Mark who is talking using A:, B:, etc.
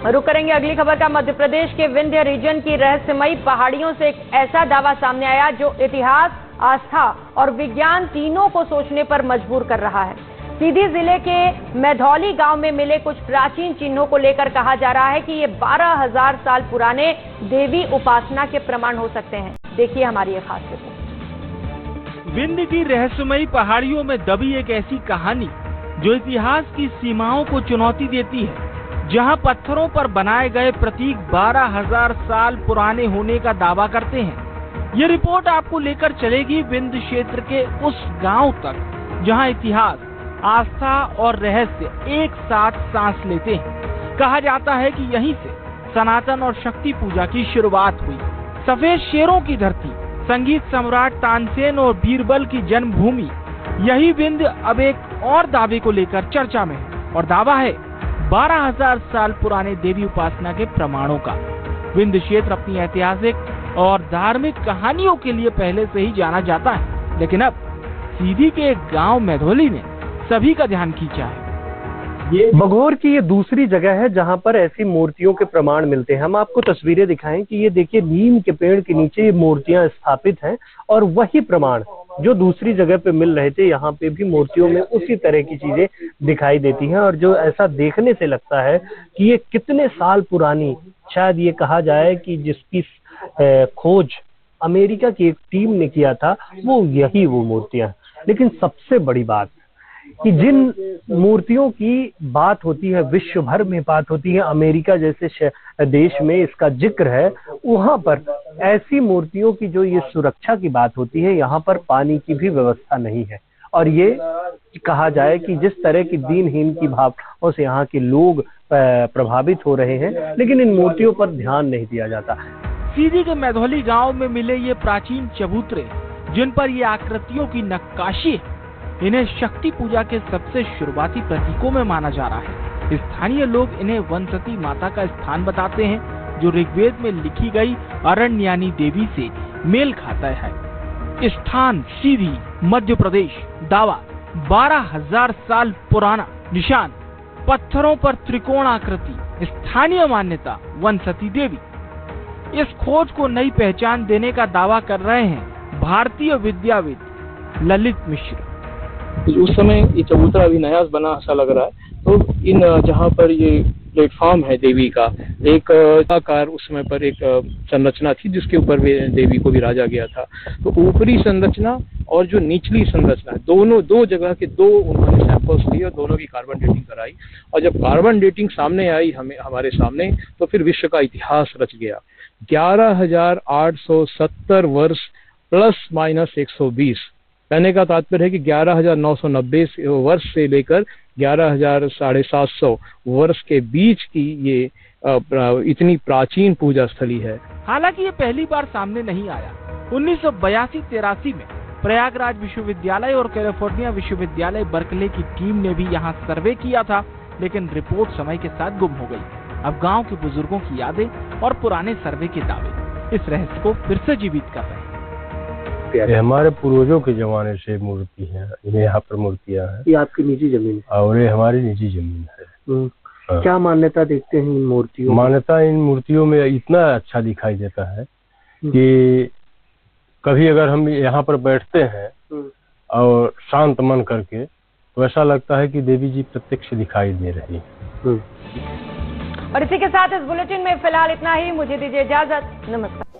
A: रुक करेंगे अगली खबर का। मध्य प्रदेश के विंध्य रीजन की रहस्यमयी पहाड़ियों से एक ऐसा दावा सामने आया जो इतिहास, आस्था और विज्ञान तीनों को सोचने पर मजबूर कर रहा है। सीधी जिले के मैधौली गांव में मिले कुछ प्राचीन चिन्हों को लेकर कहा जा रहा है कि ये 12,000 साल पुराने देवी उपासना के प्रमाण हो सकते हैं। देखिए हमारी ये खास रिपोर्ट।
B: विंध्य की रहस्यमयी पहाड़ियों में दबी एक ऐसी कहानी जो इतिहास की सीमाओं को चुनौती देती है, जहां पत्थरों पर बनाए गए प्रतीक 12,000 साल पुराने होने का दावा करते हैं। ये रिपोर्ट आपको लेकर चलेगी विंध्य क्षेत्र के उस गांव तक जहां इतिहास, आस्था और रहस्य एक साथ सांस लेते हैं। कहा जाता है कि यहीं से सनातन और शक्ति पूजा की शुरुआत हुई। सफेद शेरों की धरती, संगीत सम्राट तानसेन और बीरबल की जन्मभूमि, यही विंध्य अब एक और दावे को लेकर चर्चा में है, और दावा है 12,000 साल पुराने देवी उपासना के प्रमाणों का। विंध्य क्षेत्र अपनी ऐतिहासिक और धार्मिक कहानियों के लिए पहले से ही जाना जाता है, लेकिन अब सीधी के एक गांव मैधौली ने सभी का ध्यान खींचा है।
C: ये बघौर की ये दूसरी जगह है जहां पर ऐसी मूर्तियों के प्रमाण मिलते हैं। हम आपको तस्वीरें दिखाएं कि ये देखिए नीम के पेड़ के नीचे ये मूर्तियां स्थापित हैं, और वही प्रमाण जो दूसरी जगह पे मिल रहे थे, यहाँ पे भी मूर्तियों में उसी तरह की चीजें दिखाई देती हैं। और जो ऐसा देखने से लगता है कि ये कितने साल पुरानी, शायद ये कहा जाए कि जिसकी खोज अमेरिका की एक टीम ने किया था, वो मूर्तियां। लेकिन सबसे बड़ी बात कि जिन मूर्तियों की बात होती है, विश्व भर में बात होती है, अमेरिका जैसे देश में इसका जिक्र है, वहां पर ऐसी मूर्तियों की जो ये सुरक्षा की बात होती है, यहाँ पर पानी की भी व्यवस्था नहीं है। और ये कहा जाए कि जिस तरह की दीनहीन की भावनाओं से यहाँ के लोग प्रभावित हो रहे हैं, लेकिन इन मूर्तियों पर ध्यान नहीं दिया जाता।
B: सीधी के मैधौली गांव में मिले ये प्राचीन चबूतरे, जिन पर ये आकृतियों की नक्काशी है, इन्हें शक्ति पूजा के सबसे शुरुआती प्रतीकों में माना जा रहा है। स्थानीय लोग इन्हें वनसती माता का स्थान बताते हैं, जो ऋग्वेद में लिखी गई अरण्यानी देवी से मेल खाता है। स्थान सीधी, मध्य प्रदेश। दावा 12,000 साल पुराना। निशान पत्थरों पर त्रिकोण आकृति। स्थानीय मान्यता वनसती देवी। इस खोज को नई पहचान देने का दावा कर रहे हैं भारतीय विद्याविद ललित मिश्र।
D: उस समय ये चबूतरा अभी नया बना सा लग रहा है, तो इन जहाँ पर ये प्लेटफॉर्म है देवी का, एक आकार उस समय पर एक संरचना थी जिसके ऊपर देवी को विराजा गया था। तो ऊपरी संरचना और जो निचली संरचना, दोनों दो जगह के दो उन्होंने सैंपल्स लिए और दोनों की कार्बन डेटिंग कराई। और जब कार्बन डेटिंग सामने आई हमारे सामने, तो फिर विश्व का इतिहास रच गया। 11,870 वर्ष प्लस माइनस 120। कहने का तात्पर्य है कि 11,990 वर्ष से लेकर 11,750 वर्ष के बीच की ये इतनी प्राचीन पूजा स्थली है।
B: हालांकि ये पहली बार सामने नहीं आया। 1982-83 में प्रयागराज विश्वविद्यालय और कैलिफोर्निया विश्वविद्यालय बर्कले की टीम ने भी यहाँ सर्वे किया था, लेकिन रिपोर्ट समय के साथ गुम हो गई। अब गांव के बुजुर्गों की यादें और पुराने सर्वे के दावे इस रहस्य को फिर से जीवित कर रहे हैं।
C: ये हमारे पूर्वजों के जमाने से मूर्ति है, ये यहाँ पर मूर्तियाँ हैं। ये आपकी निजी जमीन है? और ये हमारी निजी जमीन है। क्या मान्यता देखते हैं इन मूर्तियों? मान्यता इन मूर्तियों में इतना अच्छा दिखाई देता है कि कभी अगर हम यहाँ पर बैठते हैं और शांत मन करके, तो ऐसा लगता है कि देवी जी प्रत्यक्ष दिखाई दे रही है।
A: और इसी के साथ इस बुलेटिन में फिलहाल इतना ही। मुझे दीजिए इजाजत। नमस्कार।